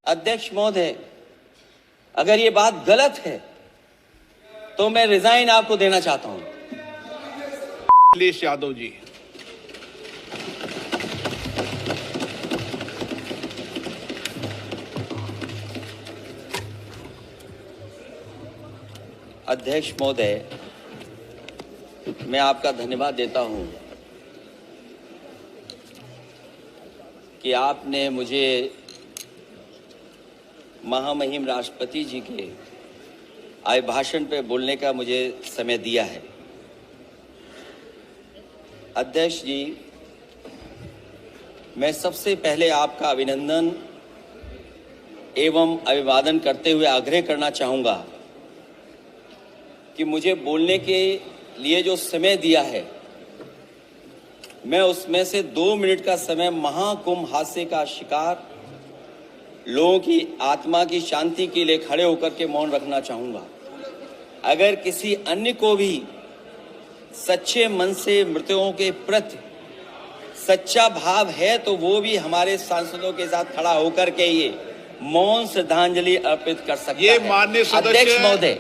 अध्यक्ष महोदय, अगर ये बात गलत है तो मैं रिजाइन आपको देना चाहता हूं। अखिलेश यादव जी, अध्यक्ष महोदय, मैं आपका धन्यवाद देता हूं कि आपने मुझे महामहिम राष्ट्रपति जी के अभिभाषण पे बोलने का मुझे समय दिया है। अध्यक्ष जी, मैं सबसे पहले आपका अभिनंदन एवं अभिवादन करते हुए आग्रह करना चाहूँगा कि मुझे बोलने के लिए जो समय दिया है, मैं उसमें से 2 मिनट का समय महाकुंभ हादसे का शिकार लोगों की आत्मा की शांति के लिए खड़े होकर के मौन रखना चाहूँगा। अगर किसी अन्य को भी सच्चे मन से मृतकों के प्रति सच्चा भाव है तो वो भी हमारे सांसदों के साथ खड़ा होकर के ये मौन श्रद्धांजलि अर्पित कर सकता है। ये माननीय सदस्य अध्यक्ष महोदय,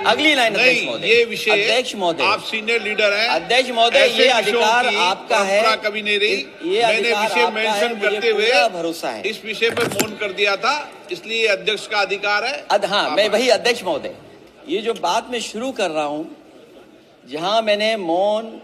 अगली लाइन अध्यक्ष महोदय, ये विषय अध्यक्ष महोदय, आप सीनियर लीडर हैं। अध्यक्ष महोदय, ये अधिकार आपका है। कभी नहीं रही। ये मैंने विषय मेंशन करते हुए भरोसा है इस विषय पर मौन कर दिया था, इसलिए अध्यक्ष का अधिकार है। हाँ, मैं वही अध्यक्ष महोदय, ये जो बात मैं शुरू कर रहा हूं, जहां मैंने मौन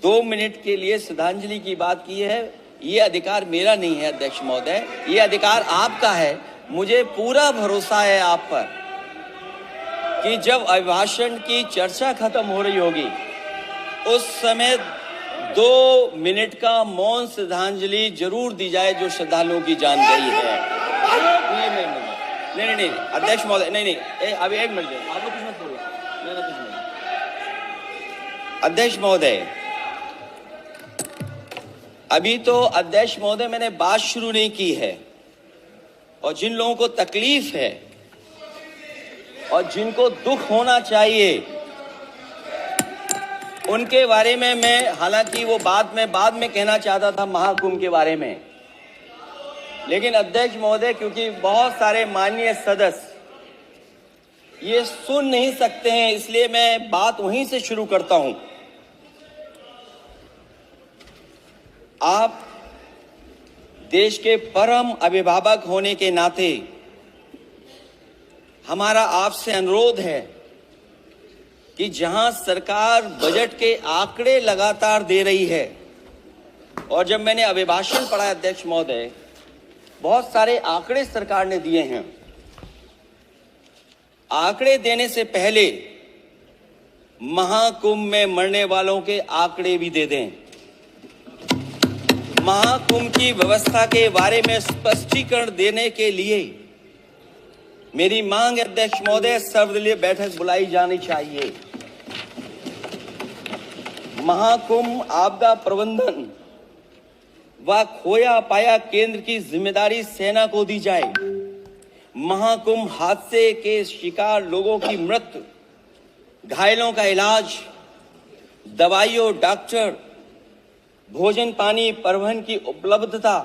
2 मिनट के लिए श्रद्धांजलि की बात की है, ये अधिकार मेरा नहीं है अध्यक्ष महोदय, ये अधिकार आपका है। मुझे पूरा भरोसा है आप पर कि जब अभिभाषण की चर्चा खत्म हो रही होगी उस समय 2 मिनट का मौन श्रद्धांजलि जरूर दी जाए जो श्रद्धालुओं की जान गई है। नहीं अध्यक्ष महोदय, नहीं अभी 1 मिनट आप लोग कुछ मत बोलो, मैं कुछ नहीं। अध्यक्ष महोदय, अभी तो अध्यक्ष महोदय मैंने बात शुरू नहीं की है, और जिन लोगों को तकलीफ है और जिनको दुख होना चाहिए उनके बारे में मैं, हालांकि वो बात मैं बाद में कहना चाहता था महाकुंभ के बारे में, लेकिन अध्यक्ष महोदय क्योंकि बहुत सारे माननीय सदस्य ये सुन नहीं सकते हैं, इसलिए मैं बात वहीं से शुरू करता हूं। आप देश के परम अभिभावक होने के नाते हमारा आपसे अनुरोध है कि जहां सरकार बजट के आंकड़े लगातार दे रही है, और जब मैंने अभिभाषण पढ़ा अध्यक्ष महोदय, बहुत सारे आंकड़े सरकार ने दिए हैं। आंकड़े देने से पहले महाकुंभ में मरने वालों के आंकड़े भी दे दें। महाकुंभ की व्यवस्था के बारे में स्पष्टीकरण देने के लिए मेरी मांग अध्यक्ष महोदय, सर्वदलीय बैठक बुलाई जानी चाहिए। महाकुंभ आपदा प्रबंधन व खोया पाया केंद्र की जिम्मेदारी सेना को दी जाए। महाकुंभ हादसे के शिकार लोगों की मृत्यु, घायलों का इलाज, दवाइयों, डॉक्टर, भोजन पानी, परिवहन की उपलब्धता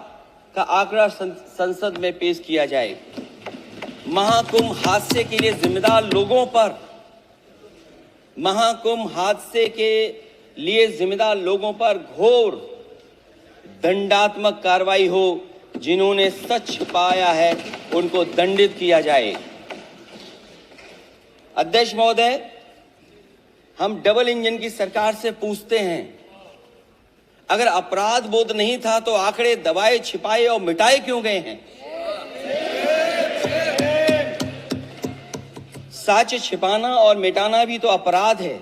का आंकड़ा संसद में पेश किया जाए। महाकुंभ हादसे के लिए जिम्मेदार लोगों पर, महाकुंभ हादसे के लिए जिम्मेदार लोगों पर घोर दंडात्मक कार्रवाई हो। जिन्होंने सच पाया है उनको दंडित किया जाए। अध्यक्ष महोदय, हम डबल इंजन की सरकार से पूछते हैं, अगर अपराध बोध नहीं था तो आंकड़े दबाए, छिपाए और मिटाए क्यों गए हैं? सच छिपाना और मिटाना भी तो अपराध है।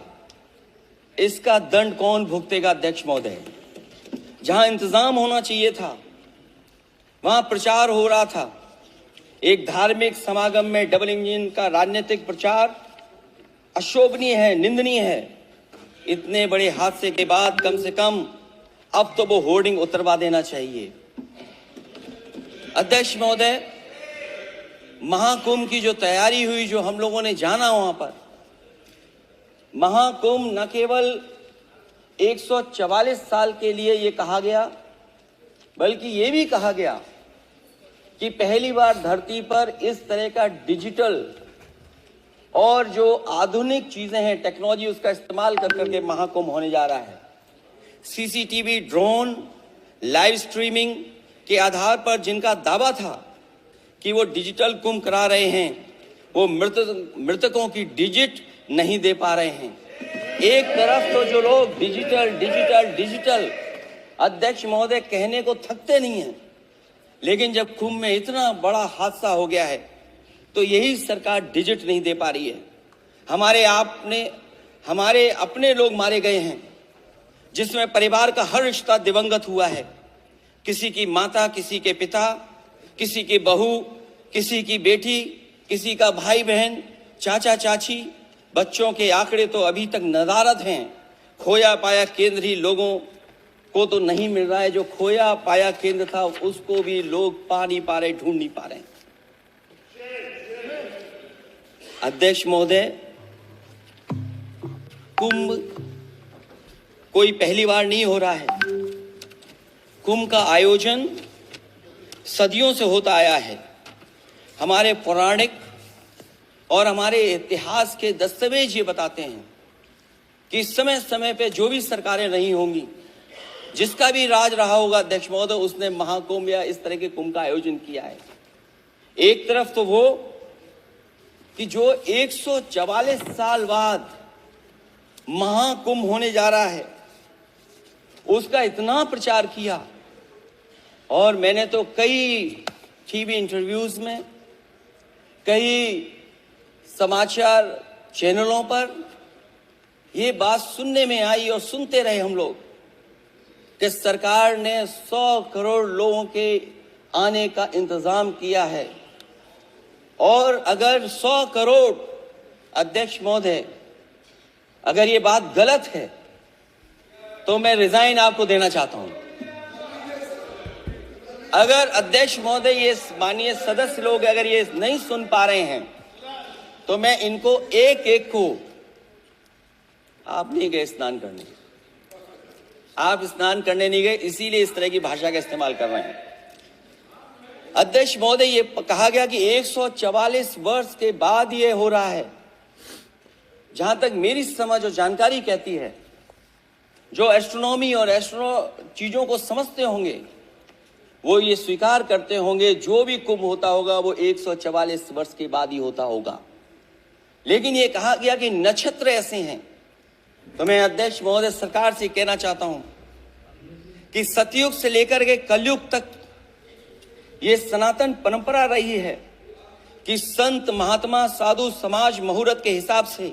इसका दंड कौन भुगतेगा अध्यक्ष महोदय? जहां इंतजाम होना चाहिए था वहां प्रचार हो रहा था। एक धार्मिक समागम में डबल इंजन का राजनीतिक प्रचार अशोभनीय है, निंदनीय है। इतने बड़े हादसे के बाद कम से कम अब तो वो होर्डिंग उतरवा देना चाहिए। अध्यक्ष महोदय, महाकुंभ की जो तैयारी हुई, जो हम लोगों ने जाना वहां पर, महाकुंभ न केवल 144 साल के लिए ये कहा गया, बल्कि ये भी कहा गया कि पहली बार धरती पर इस तरह का डिजिटल और जो आधुनिक चीजें हैं, टेक्नोलॉजी, उसका इस्तेमाल कर करके महाकुंभ होने जा रहा है। सीसीटीवी, ड्रोन, लाइव स्ट्रीमिंग के आधार पर जिनका दावा था कि वो डिजिटल कुंभ करा रहे हैं, वो मृतकों की डिजिट नहीं दे पा रहे हैं। एक तरफ तो जो लोग डिजिटल डिजिटल डिजिटल अध्यक्ष महोदय कहने को थकते नहीं हैं, लेकिन जब कुंभ में इतना बड़ा हादसा हो गया है तो यही सरकार डिजिट नहीं दे पा रही है। हमारे अपने लोग मारे गए हैं, जिसमें परिवार का हर रिश्ता दिवंगत हुआ है। किसी की माता, किसी के पिता, किसी की बहू, किसी की बेटी, किसी का भाई बहन, चाचा चाची। बच्चों के आंकड़े तो अभी तक नदारद हैं। खोया पाया केंद्र ही लोगों को तो नहीं मिल रहा है। जो खोया पाया केंद्र था उसको भी लोग पा नहीं पा रहे, ढूंढ नहीं पा रहे। अध्यक्ष महोदय, कुंभ कोई पहली बार नहीं हो रहा है। कुंभ का आयोजन सदियों से होता आया है। हमारे पौराणिक और हमारे इतिहास के दस्तावेज ये बताते हैं कि समय समय पे जो भी सरकारें रही होंगी, जिसका भी राज रहा होगा अध्यक्ष महोदय, उसने महाकुंभ या इस तरह के कुंभ का आयोजन किया है। एक तरफ तो वो कि जो 144 साल बाद महाकुंभ होने जा रहा है, उसका इतना प्रचार किया। और मैंने तो कई टीवी इंटरव्यूज में, कई समाचार चैनलों पर ये बात सुनने में आई और सुनते रहे हम लोग कि सरकार ने 100 करोड़ लोगों के आने का इंतजाम किया है। और अगर 100 करोड़, अध्यक्ष महोदय, अगर ये बात गलत है तो मैं रिजाइन आपको देना चाहता हूं। अगर अध्यक्ष महोदय, ये माननीय सदस्य लोग अगर ये नहीं सुन पा रहे हैं तो मैं इनको एक एक को, आप नहीं गए स्नान करने, आप स्नान करने नहीं गए, इसीलिए इस तरह की भाषा का इस्तेमाल कर रहे हैं। अध्यक्ष महोदय, ये कहा गया कि 144 वर्ष के बाद ये हो रहा है। जहां तक मेरी समझ और जानकारी कहती है, जो एस्ट्रोनॉमी और चीजों को समझते होंगे वो ये स्वीकार करते होंगे जो भी कुंभ होता होगा वो 144 वर्ष के बाद ही होता होगा। लेकिन ये कहा गया कि नक्षत्र ऐसे हैं। तो मैं अध्यक्ष महोदय सरकार से कहना चाहता हूं कि सतयुग से लेकर के कलयुग तक ये सनातन परंपरा रही है कि संत, महात्मा, साधु समाज मुहूर्त के हिसाब से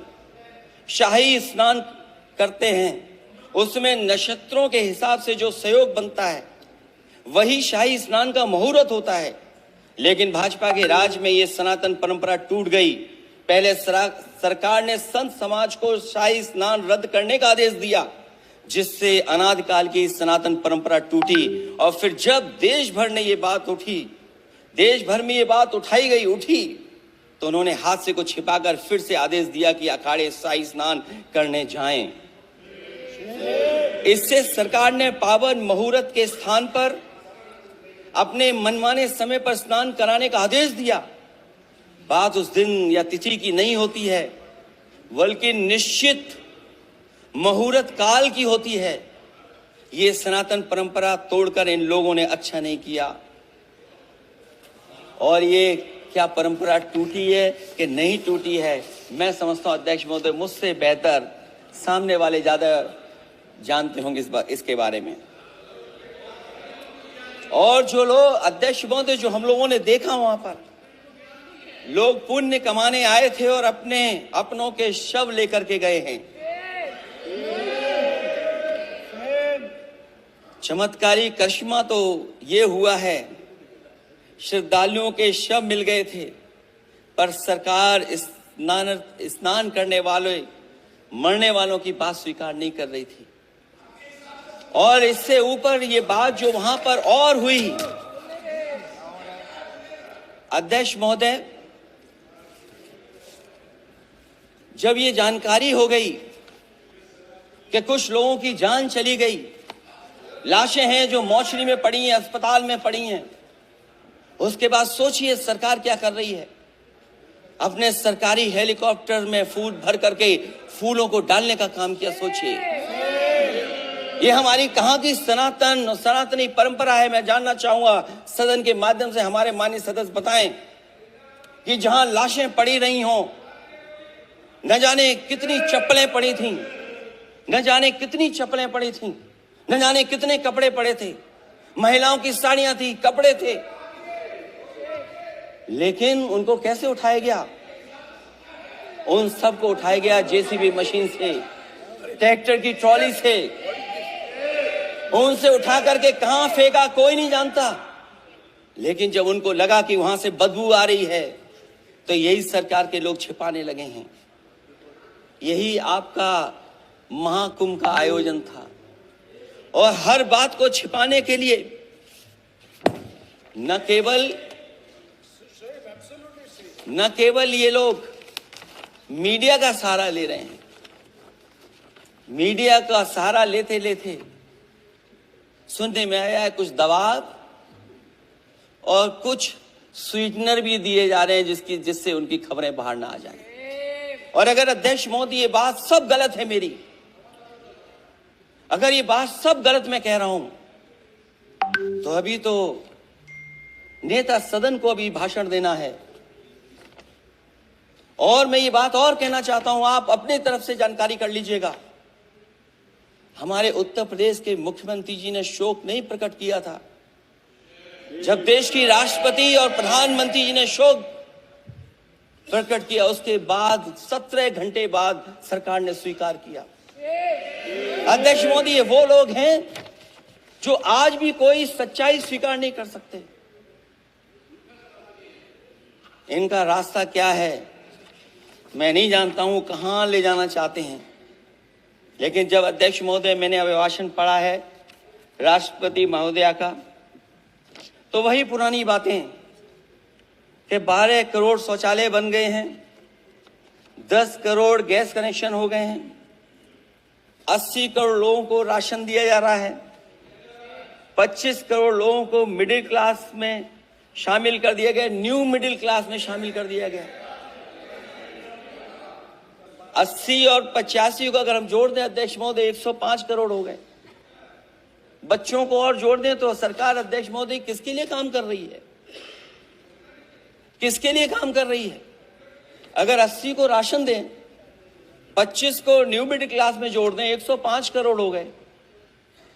शाही स्नान करते हैं। उसमें नक्षत्रों के हिसाब से जो सहयोग बनता है वही शाही स्नान का मुहूर्त होता है। लेकिन भाजपा के राज में ये सनातन परंपरा टूट गई। पहले सरकार ने संत समाज को शाही स्नान रद्द करने का आदेश दिया, जिससे अनादिकाल की सनातन परंपरा टूटी। और फिर जब देश भर में ये बात उठी तो उन्होंने हादसे को छिपाकर फिर से आदेश दिया कि अखाड़े शाही स्नान करने जाएं। इससे सरकार ने पावन मुहूर्त के स्थान पर अपने मनमाने समय पर स्नान कराने का आदेश दिया। बात उस दिन या तिथि की नहीं होती है, बल्कि निश्चित मुहूर्त काल की होती है। ये सनातन परंपरा तोड़कर इन लोगों ने अच्छा नहीं किया। और ये क्या परंपरा टूटी है कि नहीं टूटी है, मैं समझता हूं अध्यक्ष महोदय मुझसे बेहतर सामने वाले ज्यादा जानते होंगे इसके बारे में। और जो लोग, अध्यक्ष महोदय, जो हम लोगों ने देखा वहां पर लोग पुण्य कमाने आए थे और अपनों के शव लेकर के गए हैं। चमत्कारी करिश्मा तो ये हुआ है, श्रद्धालुओं के शव मिल गए थे, पर सरकार स्नान करने वाले मरने वालों की बात स्वीकार नहीं कर रही थी। और इससे ऊपर ये बात जो वहां पर और हुई, अध्यक्ष महोदय, जब ये जानकारी हो गई कि कुछ लोगों की जान चली गई, लाशें हैं जो मोर्चरी में पड़ी हैं, अस्पताल में पड़ी हैं, उसके बाद सोचिए सरकार क्या कर रही है। अपने सरकारी हेलीकॉप्टर में फूल भर करके फूलों को डालने का काम किया। सोचिए ये हमारी कहां की सनातनी परंपरा है। मैं जानना चाहूंगा सदन के माध्यम से हमारे माननीय सदस्य बताएं कि जहां लाशें पड़ी रही हों, न जाने कितनी चप्पलें पड़ी थीं, न जाने कितनी चप्पलें पड़ी थीं, न जाने कितने कपड़े पड़े थे, महिलाओं की साड़ियां थी, कपड़े थे, लेकिन उनको कैसे उठाया गया? उन सबको उठाया गया जेसीबी मशीन से, ट्रैक्टर की ट्रॉली से। उनसे उठा करके कहां फेंका कोई नहीं जानता, लेकिन जब उनको लगा कि वहां से बदबू आ रही है तो यही सरकार के लोग छिपाने लगे हैं। यही आपका महाकुंभ का आयोजन था। और हर बात को छिपाने के लिए न केवल ये लोग मीडिया का सहारा ले रहे हैं, मीडिया का सहारा लेते लेते सुनने में आया है कुछ दबाव और कुछ स्वीटनर भी दिए जा रहे हैं जिससे उनकी खबरें बाहर ना आ जाएं। और अगर अध्यक्ष मोदी ये बात सब गलत है मेरी, अगर ये बात सब गलत मैं कह रहा हूं, तो अभी तो नेता सदन को अभी भाषण देना है। और मैं ये बात और कहना चाहता हूं, आप अपने तरफ से जानकारी कर लीजिएगा। हमारे उत्तर प्रदेश के मुख्यमंत्री जी ने शोक नहीं प्रकट किया था। जब देश की राष्ट्रपति और प्रधानमंत्री जी ने शोक प्रकट किया, उसके बाद 17 घंटे बाद सरकार ने स्वीकार किया। अध्यक्ष मोदी ये वो लोग हैं जो आज भी कोई सच्चाई स्वीकार नहीं कर सकते। इनका रास्ता क्या है मैं नहीं जानता हूं, कहां ले जाना चाहते हैं। लेकिन जब अध्यक्ष महोदय मैंने अभिभाषण पढ़ा है राष्ट्रपति महोदया का, तो वही पुरानी बातें कि 12 करोड़ शौचालय बन गए हैं, 10 करोड़ गैस कनेक्शन हो गए हैं, 80 करोड़ लोगों को राशन दिया जा रहा है, 25 करोड़ लोगों को मिडिल क्लास में शामिल कर दिया गया, न्यू मिडिल क्लास में शामिल कर दिया गया। 80 और 85 को अगर हम जोड़ दें अध्यक्ष महोदय 105 करोड़ हो गए। बच्चों को और जोड़ दें तो सरकार अध्यक्ष महोदय किसके लिए काम कर रही है? किसके लिए काम कर रही है? अगर 80 को राशन दें, 25 को न्यू मिडिल क्लास में जोड़ दें, 105 करोड़ हो गए।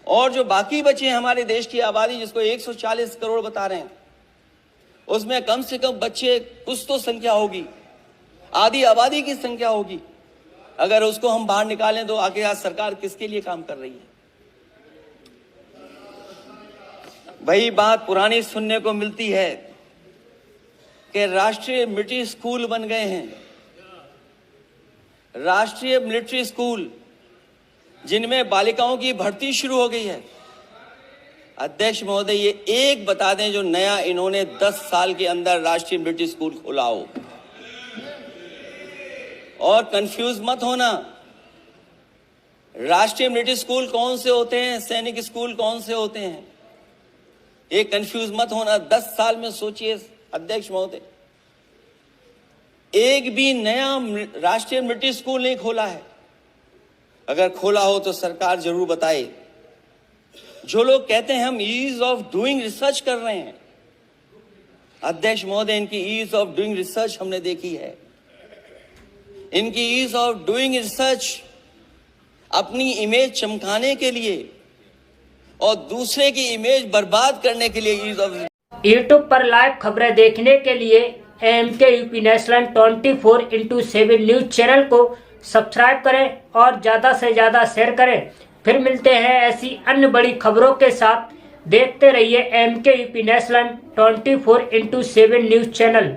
और जो बाकी बचे हमारे देश की आबादी जिसको 140 करोड़ बता रहे हैं, उसमें कम से कम बच्चे कुछ तो संख्या होगी, आधी आबादी की संख्या होगी। अगर उसको हम बाहर निकालें तो आगे आज सरकार किसके लिए काम कर रही है? वही बात पुरानी सुनने को मिलती है कि राष्ट्रीय मिलिट्री स्कूल बन गए हैं, राष्ट्रीय मिलिट्री स्कूल जिनमें बालिकाओं की भर्ती शुरू हो गई है। अध्यक्ष महोदय ये एक बता दें जो नया इन्होंने 10 साल के अंदर राष्ट्रीय मिलिट्री स्कूल खोला हो। और कंफ्यूज मत होना, राष्ट्रीय मिलिट्री स्कूल कौन से होते हैं, सैनिक स्कूल कौन से होते हैं, ये कंफ्यूज मत होना। 10 साल में सोचिए अध्यक्ष महोदय, एक भी नया राष्ट्रीय मिलिट्री स्कूल नहीं खोला है। अगर खोला हो तो सरकार जरूर बताए। जो लोग कहते हैं हम ईज ऑफ डूइंग रिसर्च कर रहे हैं, अध्यक्ष महोदय इनकी ईज ऑफ डूइंग रिसर्च हमने देखी है। इनकी ईज ऑफ डूइंग रिसर्च अपनी इमेज चमकाने के लिए और दूसरे की इमेज बर्बाद करने के लिए ईज ऑफ। यूट्यूब पर लाइव खबरें देखने के लिए MK UP national 24x7 news channel को सब्सक्राइब करें और ज्यादा से ज्यादा शेयर करें। फिर मिलते हैं ऐसी अन्य बड़ी खबरों के साथ। देखते रहिए MK UP national 24x7 news channel.